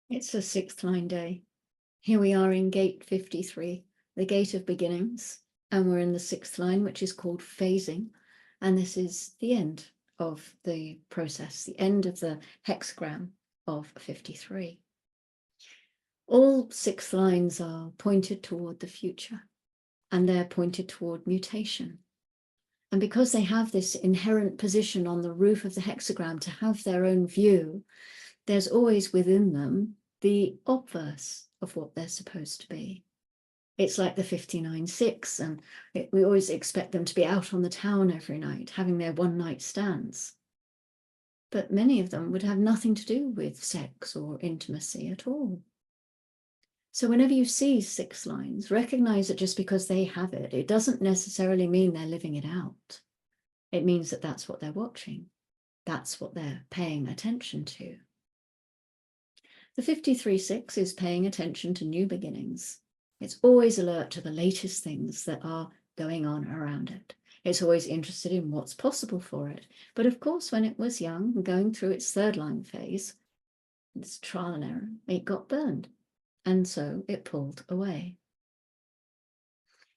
It's a sixth line day. Here we are in gate 53, the gate of beginnings, and we're in the sixth line, which is called phasing. And this is the end of the process, the end of the hexagram of 53. All six lines are pointed toward the future, and they're pointed toward mutation. And because they have this inherent position on the roof of the hexagram to have their own view, there's always within them the obverse of what they're supposed to be. It's like the 59-6, and we always expect them to be out on the town every night, having their one-night stands. But many of them would have nothing to do with sex or intimacy at all. So whenever you see six lines, recognize that just because they have it, it doesn't necessarily mean they're living it out. It means that that's what they're watching. That's what they're paying attention to. The 53-6 is paying attention to new beginnings. It's always alert to the latest things that are going on around it. It's always interested in what's possible for it. But of course, when it was young and going through its third line phase, its trial and error, it got burned. And so it pulled away.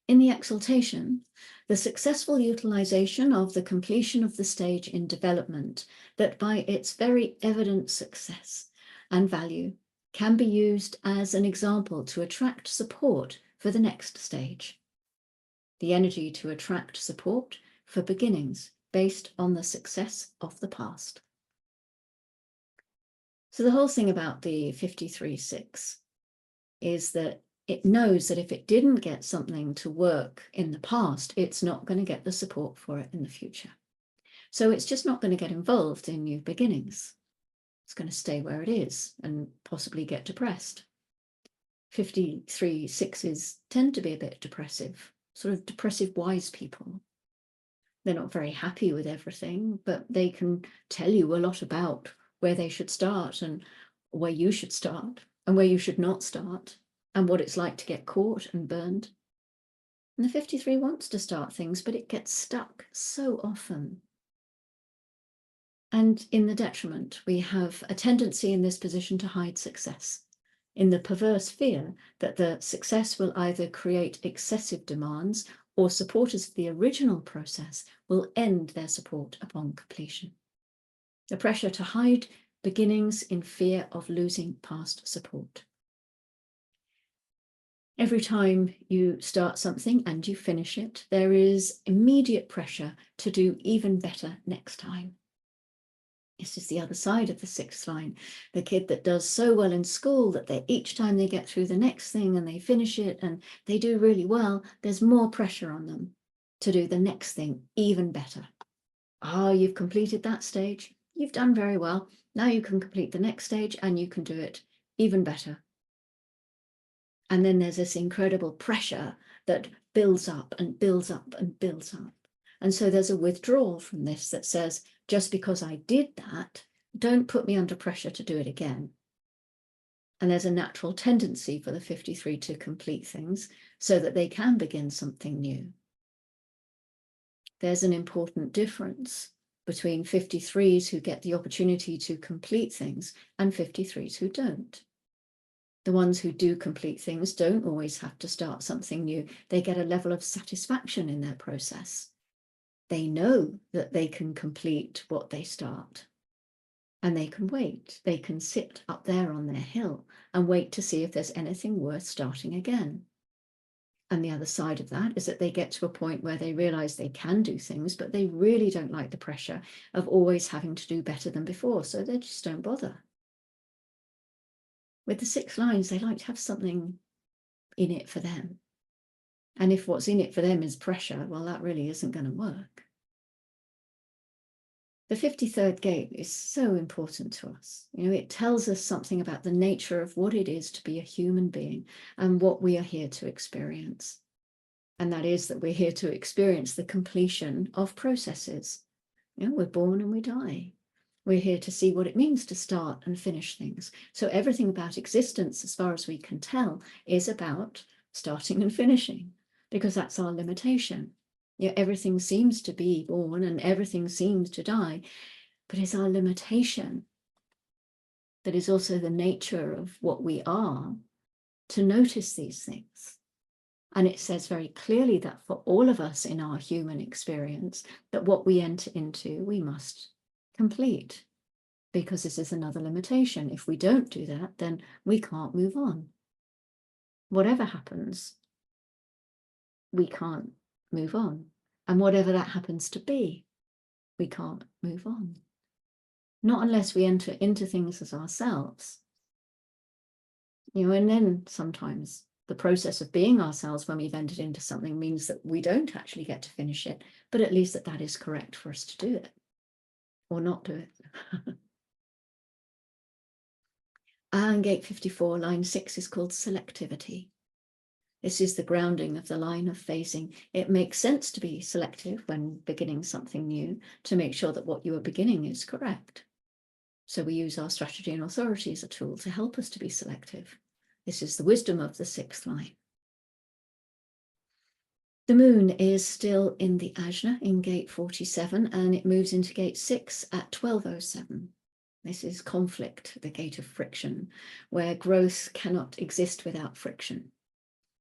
In the exaltation, the successful utilization of the completion of the stage in development that by its very evident success and value can be used as an example to attract support for the next stage. The energy to attract support for beginnings based on the success of the past. So the whole thing about the 53-6 is that it knows that if it didn't get something to work in the past, it's not going to get the support for it in the future. So it's just not going to get involved in new beginnings. It's going to stay where it is and possibly get depressed. 53-6s tend to be a bit depressive, sort of depressive wise people. They're not very happy with everything, but they can tell you a lot about where they should start and where you should start and where you should not start and what it's like to get caught and burned. And the 53 wants to start things, but it gets stuck so often. And in the detriment, we have a tendency in this position to hide success, in the perverse fear that the success will either create excessive demands or supporters of the original process will end their support upon completion. The pressure to hide beginnings in fear of losing past support. Every time you start something and you finish it, there is immediate pressure to do even better next time. This is the other side of the sixth line. The kid that does so well in school that each time they get through the next thing and they finish it and they do really well, there's more pressure on them to do the next thing even better. You've completed that stage. You've done very well. Now you can complete the next stage and you can do it even better. And then there's this incredible pressure that builds up and builds up and builds up. And so there's a withdrawal from this that says, just because I did that, don't put me under pressure to do it again. And there's a natural tendency for the 53 to complete things so that they can begin something new. There's an important difference between 53s who get the opportunity to complete things and 53s who don't. The ones who do complete things don't always have to start something new. They get a level of satisfaction in their process. They know that they can complete what they start. And they can wait. They can sit up there on their hill and wait to see if there's anything worth starting again. And the other side of that is that they get to a point where they realize they can do things, but they really don't like the pressure of always having to do better than before, so they just don't bother. With the 6 lines, they like to have something in it for them. And if what's in it for them is pressure, well, that really isn't going to work. The 53rd gate is so important to us. It tells us something about the nature of what it is to be a human being and what we are here to experience. And that is that we're here to experience the completion of processes. We're born and we die. We're here to see what it means to start and finish things. So everything about existence, as far as we can tell, is about starting and finishing, because that's our limitation. Everything seems to be born and everything seems to die, but it's our limitation that is also the nature of what we are, to notice these things. And it says very clearly that for all of us in our human experience, that what we enter into, we must complete, because this is another limitation. If we don't do that, then we can't move on. Whatever happens, we can't move on. And whatever that happens to be, we can't move on. Not unless we enter into things as ourselves. And then sometimes the process of being ourselves when we've entered into something means that we don't actually get to finish it, but at least that is correct for us to do it or not do it. And gate 54, line 6 is called selectivity. This is the grounding of the line of phasing. It makes sense to be selective when beginning something new, to make sure that what you are beginning is correct. So we use our strategy and authority as a tool to help us to be selective. This is the wisdom of the 6th line. The moon is still in the ajna in gate 47, and it moves into gate 6 at 12:07. This is conflict, the gate of friction, where growth cannot exist without friction.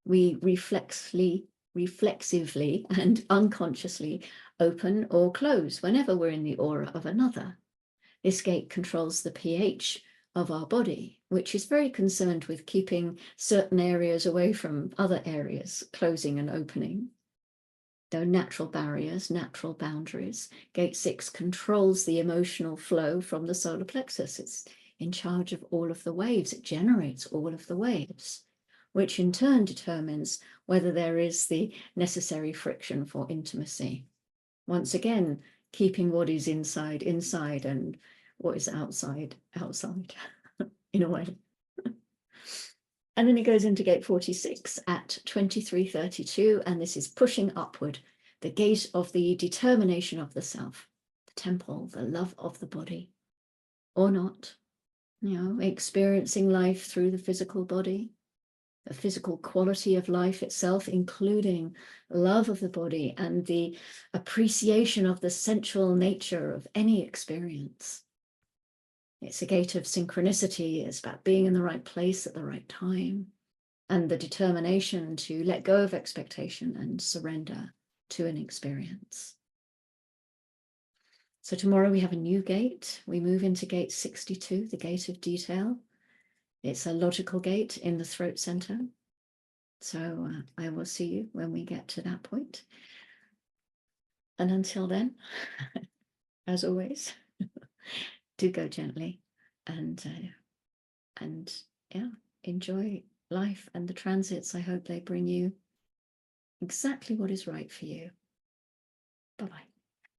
We reflexively and unconsciously open or close whenever we're in the aura of another. This gate controls the pH of our body, which is very concerned with keeping certain areas away from other areas, closing and opening. There are natural barriers, natural boundaries. Gate 6 controls the emotional flow from the solar plexus. It's in charge of all of the waves. It generates all of the waves, which in turn determines whether there is the necessary friction for intimacy. Once again, keeping what is inside, inside, and what is outside, outside, in a way. And then it goes into gate 46 at 23:32, and this is pushing upward, the gate of the determination of the self, the temple, the love of the body, or not, experiencing life through the physical body, the physical quality of life itself, including love of the body and the appreciation of the sensual nature of any experience. It's a gate of synchronicity. It's about being in the right place at the right time, and the determination to let go of expectation and surrender to an experience. So tomorrow we have a new gate. We move into gate 62, the gate of detail. It's a logical gate in the throat center. So I will see you when we get to that point. And until then, as always, do go gently and enjoy life and the transits. I hope they bring you exactly what is right for you. Bye-bye.